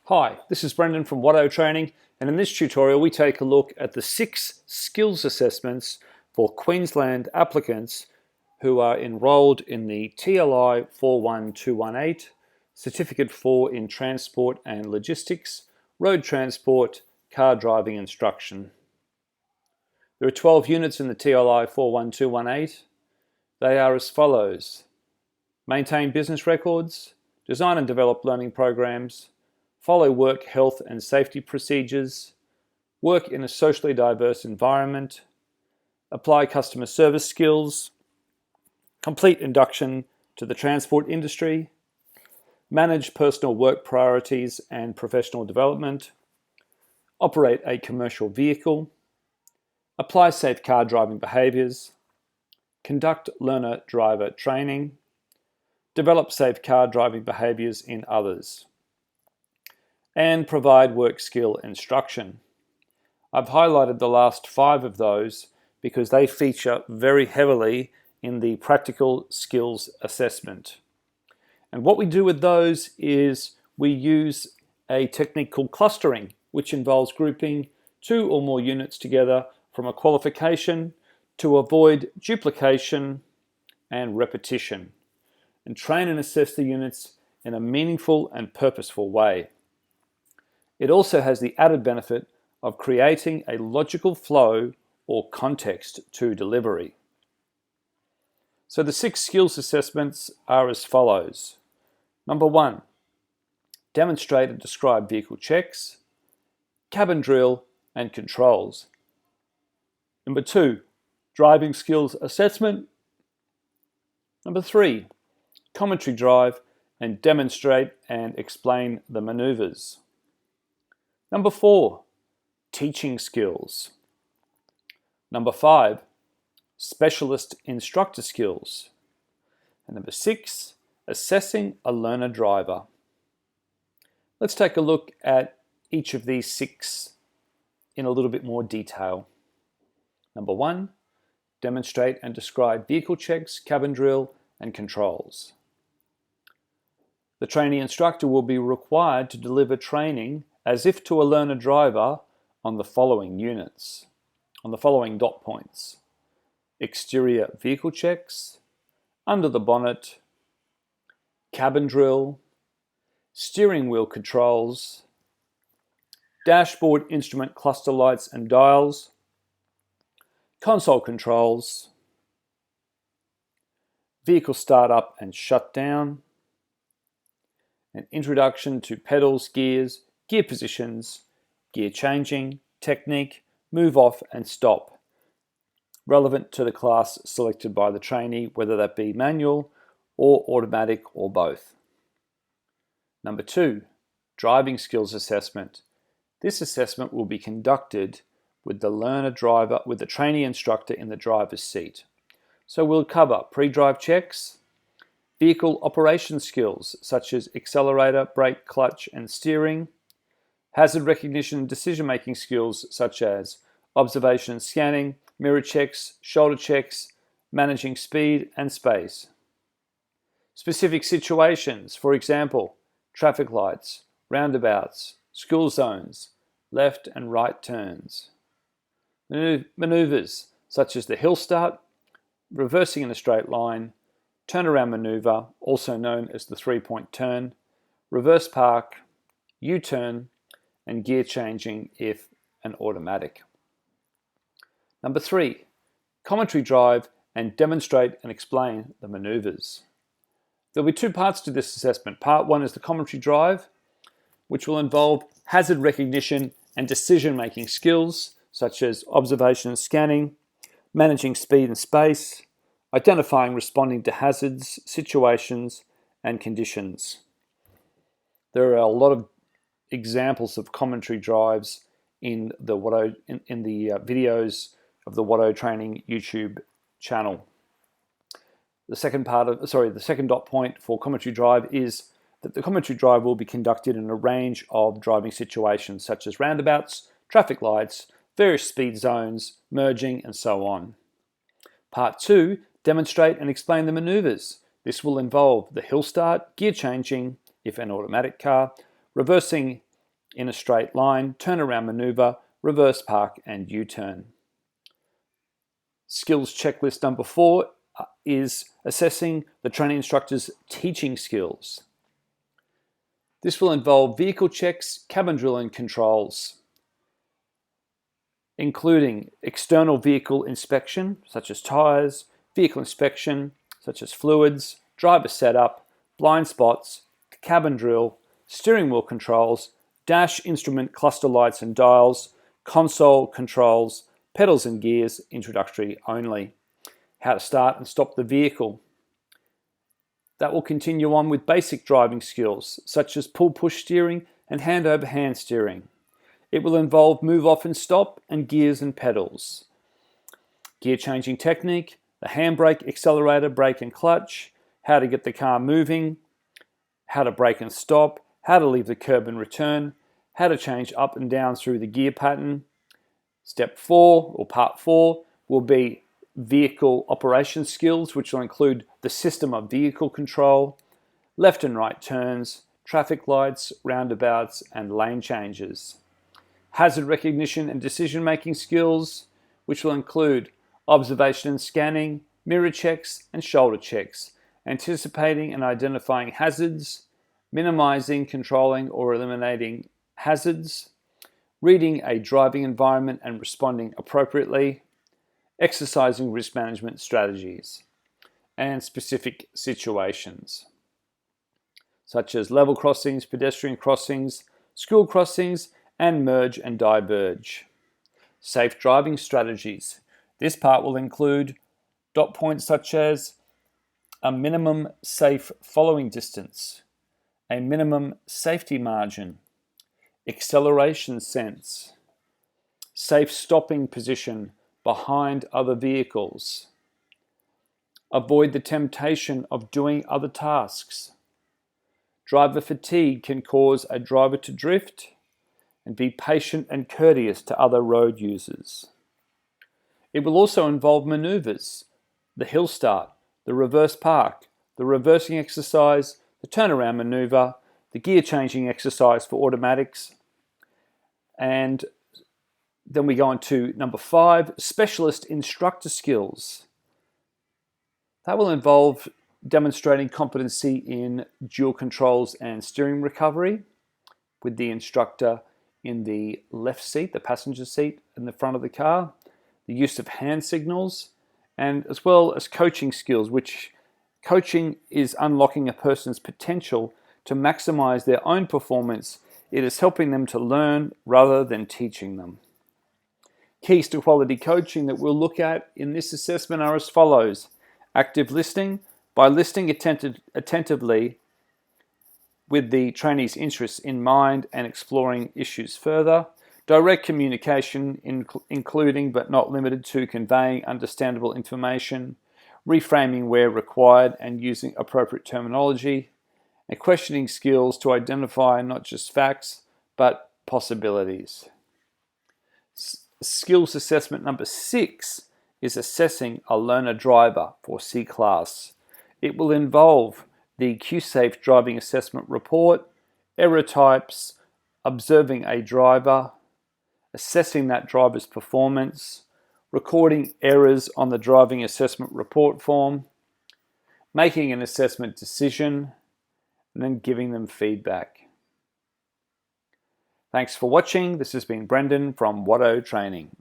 Hi, this is Brendan from Auto Training, and in this tutorial we take a look at the 6 skills assessments for Queensland applicants who are enrolled in the TLI41218 Certificate 4 in Transport and Logistics, Road Transport, Car Driving Instruction. There are 12 units in the TLI41218. They are as follows: maintain business records, design and develop learning programs, follow work health and safety procedures, work in a socially diverse environment, apply customer service skills, complete induction to the transport industry, manage personal work priorities and professional development, operate a commercial vehicle, apply safe car driving behaviours, conduct learner-driver training, develop safe car driving behaviours in others, and provide work skill instruction. I've highlighted the last 5 of those because they feature very heavily in the practical skills assessment. And what we do with those is we use a technique called clustering, which involves grouping 2 or more units together from a qualification to avoid duplication and repetition, and train and assess the units in a meaningful and purposeful way. It also has the added benefit of creating a logical flow or context to delivery. So the 6 skills assessments are as follows. Number 1, demonstrate and describe vehicle checks, cabin drill and controls. Number 2, driving skills assessment. Number 3, commentary drive and demonstrate and explain the maneuvers. Number 4, teaching skills. Number 5, specialist instructor skills. And number 6, assessing a learner driver. Let's take a look at each of these 6 in a little bit more detail. Number 1, demonstrate and describe vehicle checks, cabin drill, and controls. The trainee instructor will be required to deliver training as if to a learner driver on the following units, on the following dot points: exterior vehicle checks, under the bonnet, cabin drill, steering wheel controls, dashboard instrument cluster lights and dials, console controls, vehicle startup and shutdown, an introduction to pedals, gears, gear positions, gear changing, technique, move off and stop, relevant to the class selected by the trainee, whether that be manual or automatic or both. Number 2, driving skills assessment. This assessment will be conducted with the learner driver, with the trainee instructor in the driver's seat. So we'll cover pre-drive checks, vehicle operation skills such as accelerator, brake, clutch and steering, hazard recognition and decision-making skills such as observation and scanning, mirror checks, shoulder checks, managing speed and space. Specific situations, for example, traffic lights, roundabouts, school zones, left and right turns. Maneuvers such as the hill start, reversing in a straight line, turnaround maneuver, also known as the 3-point turn, reverse park, U-turn, and gear changing if an automatic. Number 3, commentary drive and demonstrate and explain the maneuvers. There'll be 2 parts to this assessment. Part 1 is the commentary drive, which will involve hazard recognition and decision-making skills such as observation and scanning, managing speed and space, identifying, responding to hazards, situations, and conditions. There are a lot of examples of commentary drives in the videos of the Auto Training YouTube channel. The second dot point for commentary drive is that the commentary drive will be conducted in a range of driving situations such as roundabouts, traffic lights, various speed zones, merging, and so on. Part 2, demonstrate and explain the maneuvers. This will involve the hill start, gear changing, if an automatic car, reversing in a straight line, turnaround maneuver, reverse park, and U-turn. Skills checklist number 4 is assessing the training instructor's teaching skills. This will involve vehicle checks, cabin drilling controls, including external vehicle inspection, such as tyres, vehicle inspection, such as fluids, driver setup, blind spots, cabin drill, steering wheel controls, dash instrument cluster lights and dials, console controls, pedals and gears, introductory only. How to start and stop the vehicle. That will continue on with basic driving skills, such as pull-push steering and hand-over-hand steering. It will involve move off and stop and gears and pedals. Gear changing technique, the handbrake, accelerator, brake and clutch, how to get the car moving, how to brake and stop, how to leave the curb and return, how to change up and down through the gear pattern. Step 4, or part 4, will be vehicle operation skills, which will include the system of vehicle control, left and right turns, traffic lights, roundabouts, and lane changes. Hazard recognition and decision-making skills, which will include observation and scanning, mirror checks, and shoulder checks, anticipating and identifying hazards, minimizing, controlling, or eliminating hazards, reading a driving environment and responding appropriately, exercising risk management strategies, and specific situations, such as level crossings, pedestrian crossings, school crossings, and merge and diverge. Safe driving strategies. This part will include dot points such as a minimum safe following distance, a minimum safety margin, acceleration sense, safe stopping position behind other vehicles, avoid the temptation of doing other tasks. Driver fatigue can cause a driver to drift, and be patient and courteous to other road users. It will also involve maneuvers, the hill start, the reverse park, the reversing exercise, the turnaround maneuver, the gear changing exercise for automatics, and then we go on to number 5, specialist instructor skills. That will involve demonstrating competency in dual controls and steering recovery with the instructor in the left seat, the passenger seat in the front of the car, the use of hand signals, and as well as coaching skills, which coaching is unlocking a person's potential to maximize their own performance. It is helping them to learn rather than teaching them. Keys to quality coaching that we'll look at in this assessment are as follows. Active listening, by listening attentively with the trainee's interests in mind and exploring issues further. Direct communication, including but not limited to conveying understandable information, reframing where required and using appropriate terminology, and questioning skills to identify not just facts but possibilities. Skills assessment number 6 is assessing a learner driver for C class. It will involve the Q-Safe driving assessment report, error types, observing a driver, assessing that driver's performance, recording errors on the driving assessment report form, making an assessment decision, and then giving them feedback. Thanks for watching. This has been Brendan from Watto Training.